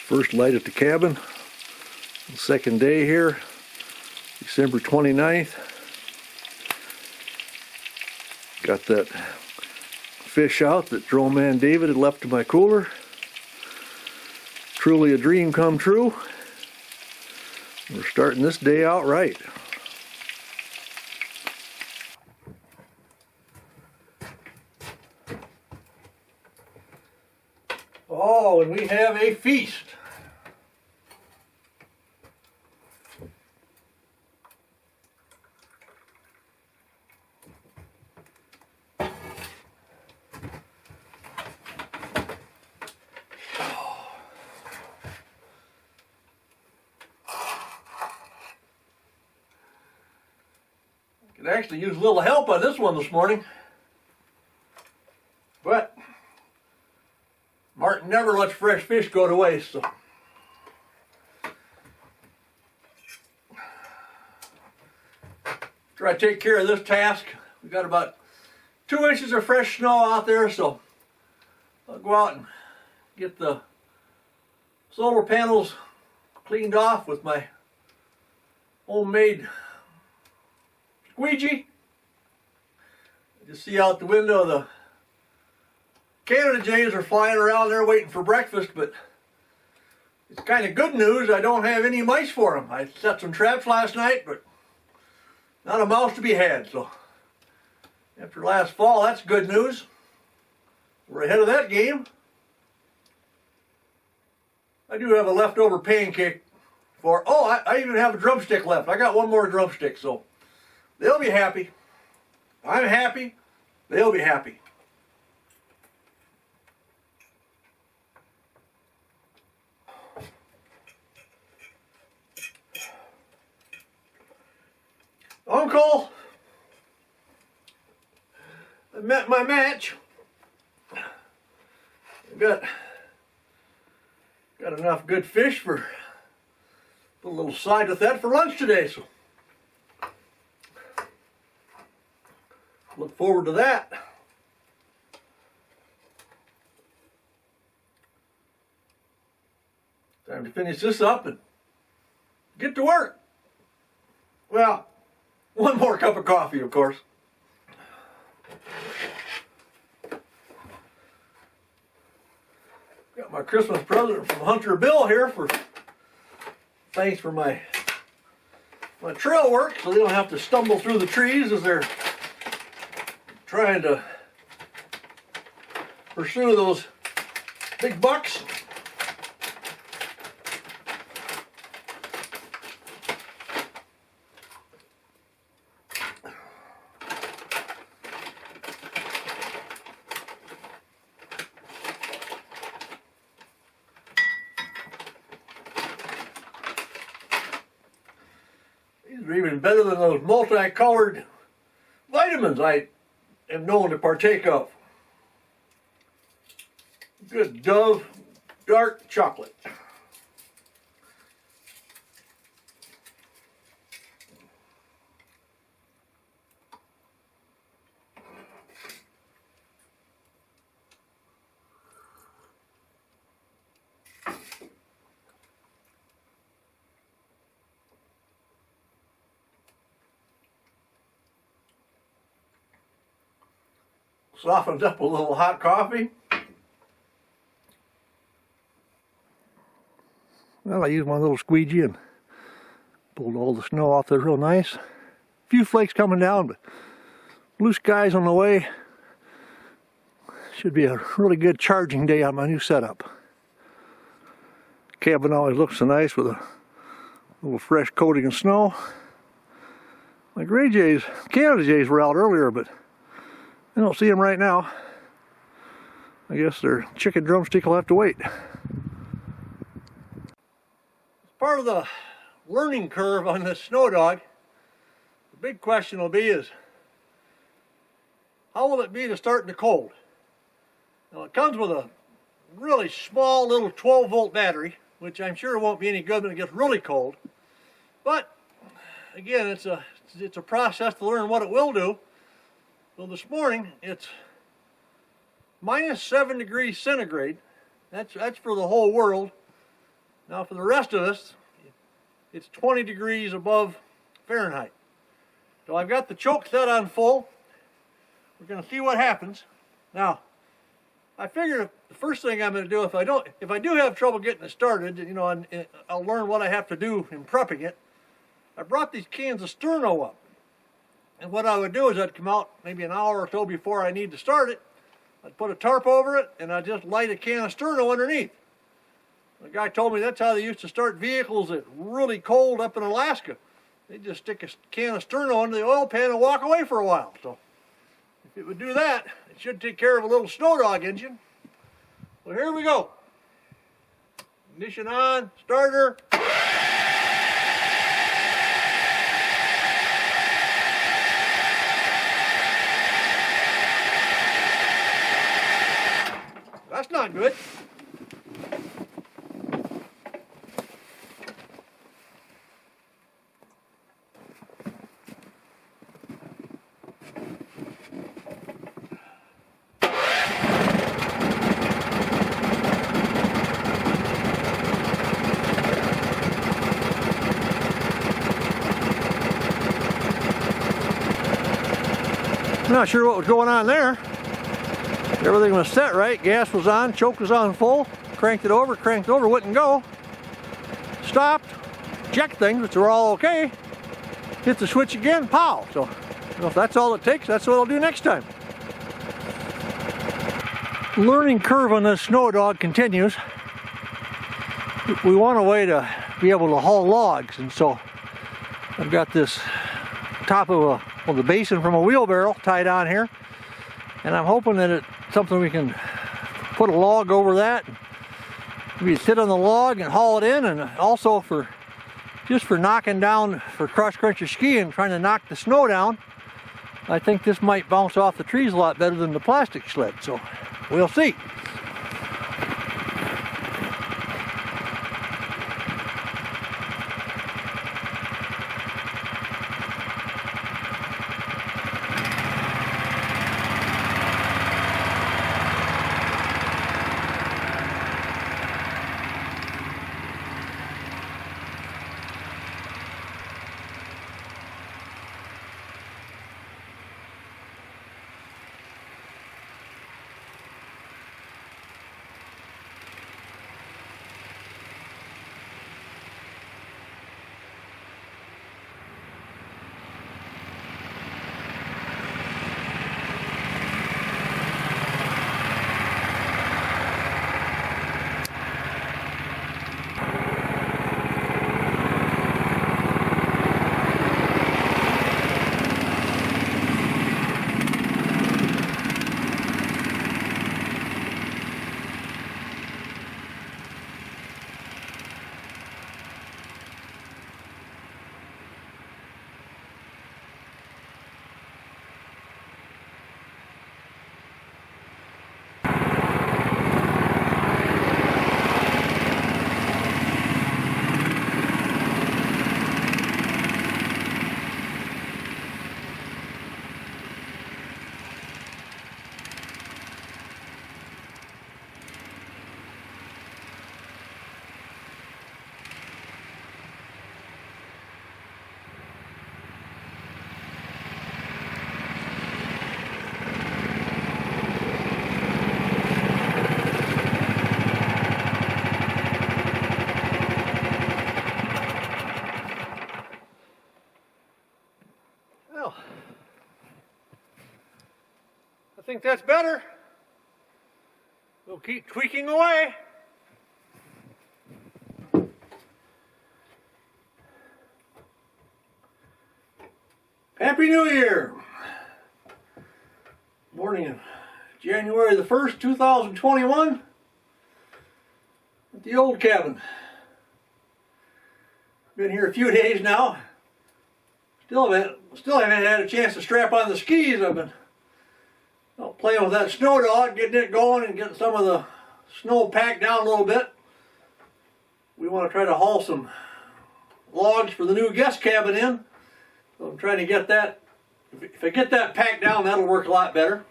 First light at the cabin. Second day here, December 29th. Got that fish out that Drone Man David had left in my cooler. Truly a dream come true. We're starting this day out right. Oh, and we have a feast. Could actually use a little help on this one this morning, but Martin never lets fresh fish go to waste, so try to take care of this task. We got about 2 inches of fresh snow out there, so I'll go out and get the solar panels cleaned off with my homemade squeegee. Just see out the window the Canada jays are flying around there waiting for breakfast, but it's kind of good news. I don't have any mice for them. I set some traps last night, but not a mouse to be had. So after last fall, that's good news. We're ahead of that game. I do have a leftover pancake for, I even have a drumstick left. I got one more drumstick, so they'll be happy. I'm happy. They'll be happy. Uncle, I met my match. Got enough good fish for put a little side with that for lunch today, so look forward to that. Time to finish this up and get to work. Well, one more cup of coffee, of course. Got my Christmas present from Hunter Bill here for thanks for my trail work, so they don't have to stumble through the trees as they're trying to pursue those big bucks. These are even better than those multicolored vitamins I am known to partake of. Good Dove dark chocolate. Softened up a little hot coffee. Well, I used my little squeegee and pulled all the snow off there real nice. A few flakes coming down, but blue skies on the way. Should be a really good charging day on my new setup. Cabin always looks so nice with a little fresh coating of snow. My gray jays, Canada jays were out earlier, but I don't see them right now. I guess their chicken drumstick will have to wait. As part of the learning curve on this Snowdog, the big question will be is, how will it be to start in the cold? Now it comes with a really small little 12-volt battery, which I'm sure won't be any good when it gets really cold. But again, it's a process to learn what it will do. So this morning it's -7 degrees centigrade. That's for the whole world. Now for the rest of us, it's 20 degrees above Fahrenheit. So I've got the choke set on full. We're going to see what happens. Now, I figure the first thing I'm going to do, if I do have trouble getting it started, you know, and I'll learn what I have to do in prepping it. I brought these cans of sterno up. And what I would do is I'd come out maybe an hour or so before I need to start it. I'd put a tarp over it and I'd just light a can of sterno underneath. The guy told me that's how they used to start vehicles that really cold up in Alaska. They just stick a can of sterno under the oil pan and walk away for a while. So if it would do that, it should take care of a little Snowdog engine. Well, here we go. Ignition on, starter. That's not good. I'm not sure what was going on there. Everything was set right, gas was on, choke was on full, cranked it over, wouldn't go. Stopped, checked things, which were all okay. Hit the switch again, pow. So if that's all it takes, that's what I'll do next time. Learning curve on this Snowdog continues. We want a way to be able to haul logs, and so I've got this top of the basin from a wheelbarrow tied on here, and I'm hoping that it's something we can put a log over that, maybe sit on the log and haul it in, and also just for knocking down, for cross-country skiing, trying to knock the snow down. I think this might bounce off the trees a lot better than the plastic sled, so we'll see. I think that's better. We'll keep tweaking away. Happy New Year! Morning of January the 1st, 2021 at the old cabin. Been here a few days now. Still haven't had a chance to strap on the skis. I've been playing with that Snowdog, getting it going and getting some of the snow packed down a little bit. We want to try to haul some logs for the new guest cabin in. So I'm trying to get that. If I get that packed down, that'll work a lot better.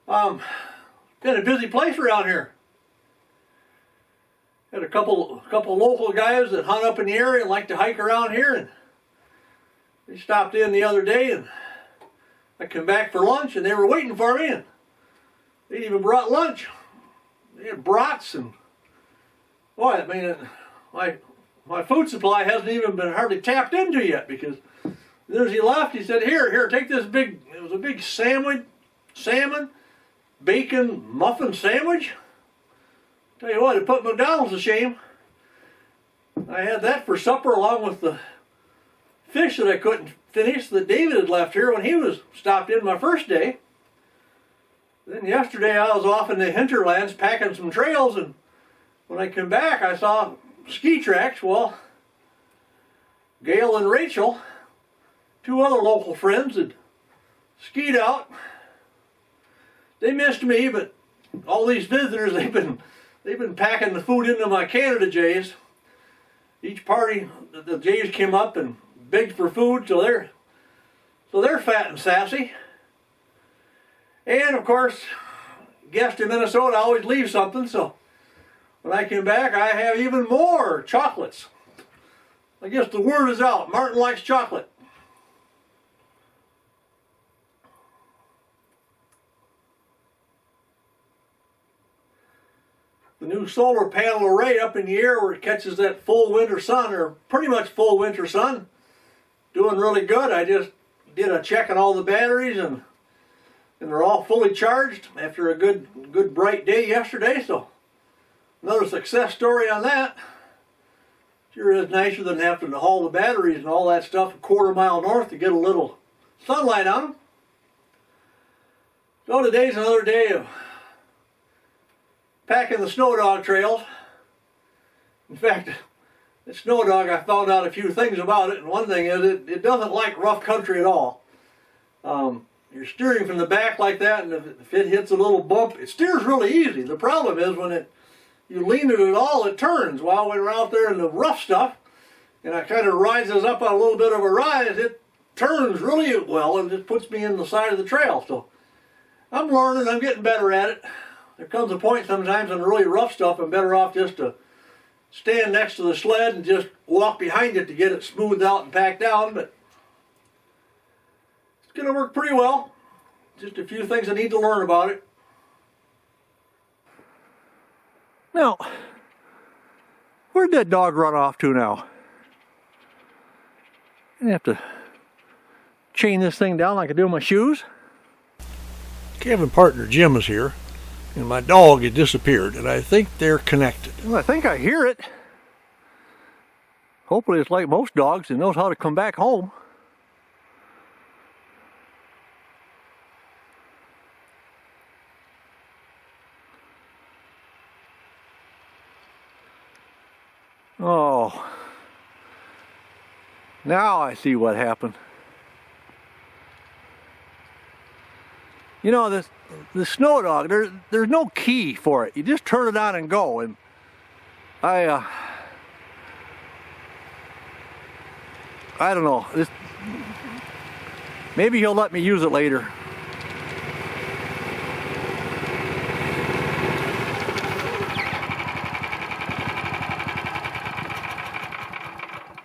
Been a busy place around here. Had a couple local guys that hunt up in the area and like to hike around here, and they stopped in the other day, and I came back for lunch, and they were waiting for me, and they even brought lunch. They had brats, and boy, I mean, my food supply hasn't even been hardly tapped into yet, because as he left, he said, here, take this big, it was a big salmon, bacon, muffin sandwich. Tell you what, it put McDonald's to shame. I had that for supper along with the fish that I couldn't finish that David had left here when he was stopped in my first day. Then yesterday I was off in the hinterlands packing some trails, and when I came back I saw ski tracks. Well, Gail and Rachel, two other local friends, had skied out. They missed me, but all these visitors, they've been packing the food into my Canada jays. Each party, the jays came up and begged for food, so they're fat and sassy. And of course, guest in Minnesota always leaves something, so when I came back, I have even more chocolates. I guess the word is out. Martin likes chocolate. The new solar panel array up in the air where it catches that full winter sun, or pretty much full winter sun, doing really good. I just did a check on all the batteries, and they're all fully charged after a good bright day yesterday, so another success story on that. Sure is nicer than having to haul the batteries and all that stuff a quarter-mile north to get a little sunlight on them. So today's another day of packing the Snowdog trails. In fact, the Snowdog, I found out a few things about it, and one thing is it doesn't like rough country at all. You're steering from the back like that, and if it hits a little bump, it steers really easy. The problem is when you lean it at all, it turns. While when we're out there in the rough stuff, and it kind of rises up on a little bit of a rise, it turns really well and just puts me in the side of the trail. So I'm learning, I'm getting better at it. There comes a point sometimes on really rough stuff, I'm better off just to stand next to the sled and just walk behind it to get it smoothed out and packed down, but it's going to work pretty well. Just a few things I need to learn about it. Now, where'd that dog run off to now? I have to chain this thing down like I do my shoes. Cabin partner Jim is here, and my dog had disappeared, and I think they're connected. Well, I think I hear it. Hopefully it's like most dogs, it knows how to come back home. Oh, now I see what happened. You know, the Snowdog, there's no key for it. You just turn it on and go. And I don't know. Maybe he'll let me use it later.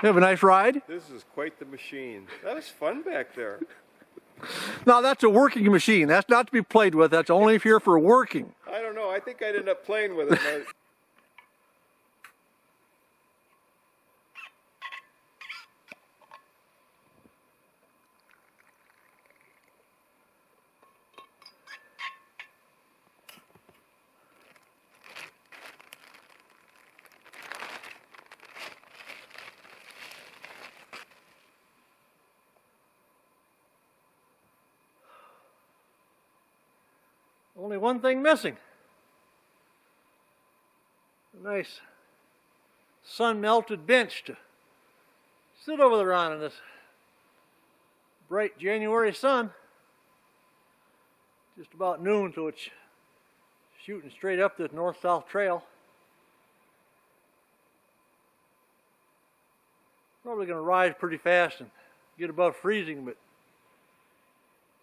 You have a nice ride? This is quite the machine. That was fun back there. Now that's a working machine. That's not to be played with. That's only if you're for working. I don't know. I think I'd end up playing with it. Only one thing missing. A nice sun-melted bench to sit over there on in this bright January sun. Just about noon, so it's shooting straight up this north-south trail. Probably going to rise pretty fast and get above freezing, but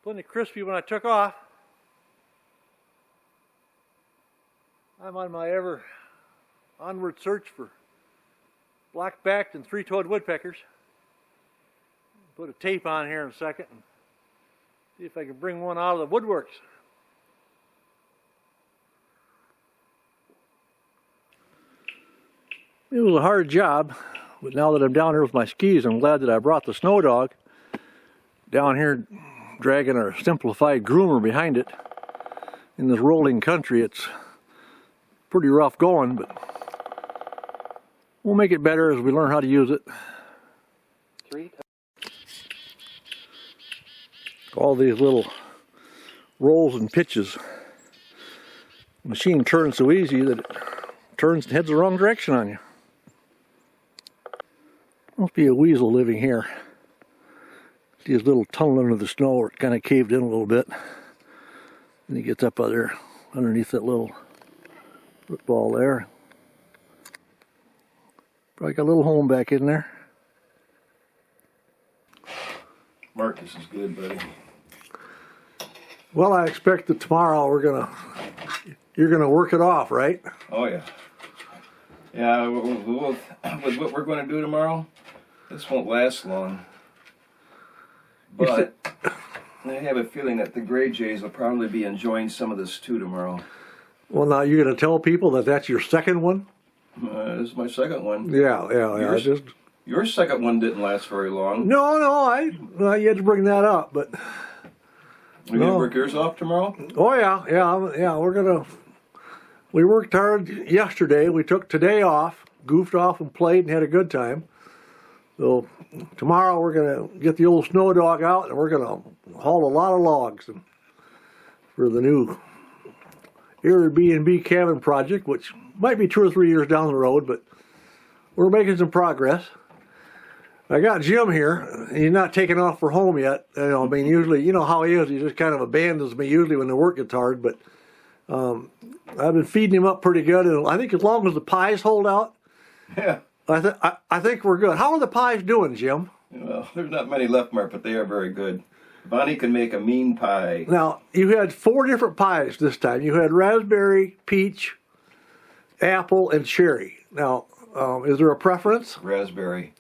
plenty crispy when I took off. I'm on my ever onward search for black-backed and three-toed woodpeckers. Put a tape on here in a second and see if I can bring one out of the woodworks. It was a hard job, but now that I'm down here with my skis, I'm glad that I brought the Snowdog down here dragging our simplified groomer behind it. In this rolling country, it's pretty rough going, but we'll make it better as we learn how to use it. All these little rolls and pitches. The machine turns so easy that it turns and heads the wrong direction on you. Must be a weasel living here. See his little tunnel under the snow where it kind of caved in a little bit. And he gets up out there underneath that little football there. Probably got a little home back in there. Marcus is good, buddy. Well, I expect that tomorrow you're gonna work it off, right? Oh yeah. Yeah, with what we're going to do tomorrow, this won't last long. But I have a feeling that the Gray Jays will probably be enjoying some of this too tomorrow. Well, now you're gonna tell people that that's your second one? This is my second one. Yeah. Your second one didn't last very long. No, you had to bring that up, but. Are you gonna work yours off tomorrow? Oh yeah. We worked hard yesterday. We took today off, goofed off and played and had a good time. So tomorrow we're gonna get the old Snowdog out and we're gonna haul a lot of logs for the new Airbnb cabin project, which might be 2 or 3 years down the road, but we're making some progress. I got Jim here. He's not taking off for home yet. I mean, usually, you know how he is. He just kind of abandons me usually when the work gets hard. But I've been feeding him up pretty good, and I think as long as the pies hold out, Yeah. I think we're good. How are the pies doing, Jim? Well, there's not many left, Mark, but they are very good. Bonnie can make a mean pie. Now, you had 4 different pies this time. You had raspberry, peach, apple, and cherry. Now, is there a preference? Raspberry.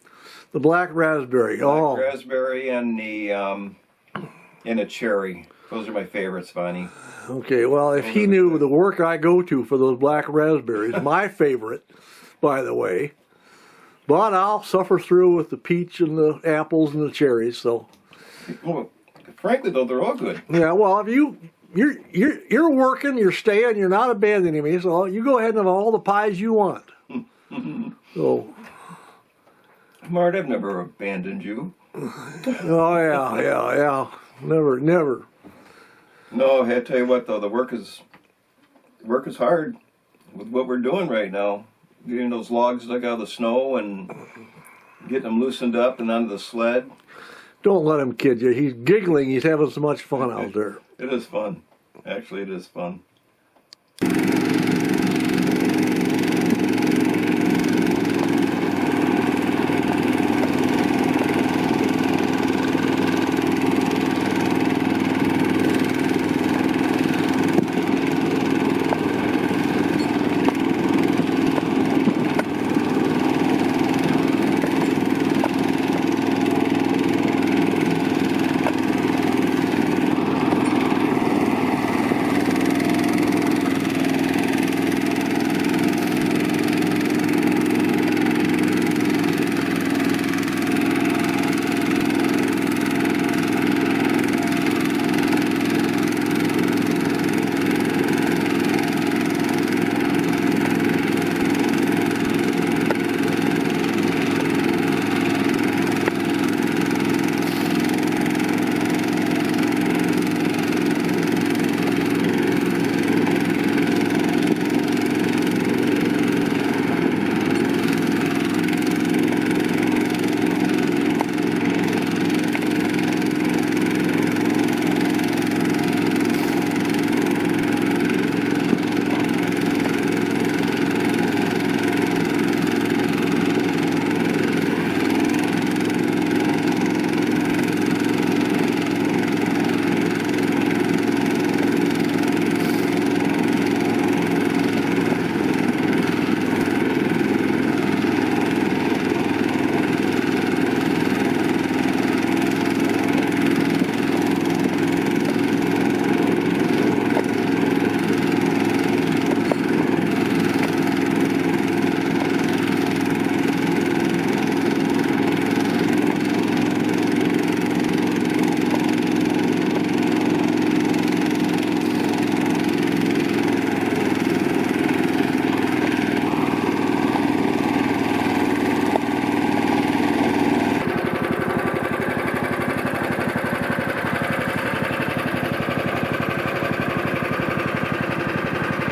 The black raspberry. Black raspberry and a cherry. Those are my favorites, Bonnie. Okay, well, if he knew the work I go to for those black raspberries, my favorite, by the way. But I'll suffer through with the peach and the apples and the cherries. So, Well, frankly, though, they're all good. yeah, well, if you're working, you're staying, you're not abandoning me. So you go ahead and have all the pies you want. So. Mart, I've never abandoned you. Oh yeah. Never. No, I tell you what though, the work is hard with what we're doing right now. Getting those logs dug out of the snow and getting them loosened up and onto the sled. Don't let him kid you. He's giggling. He's having so much fun out there. It is fun. Actually, it is fun.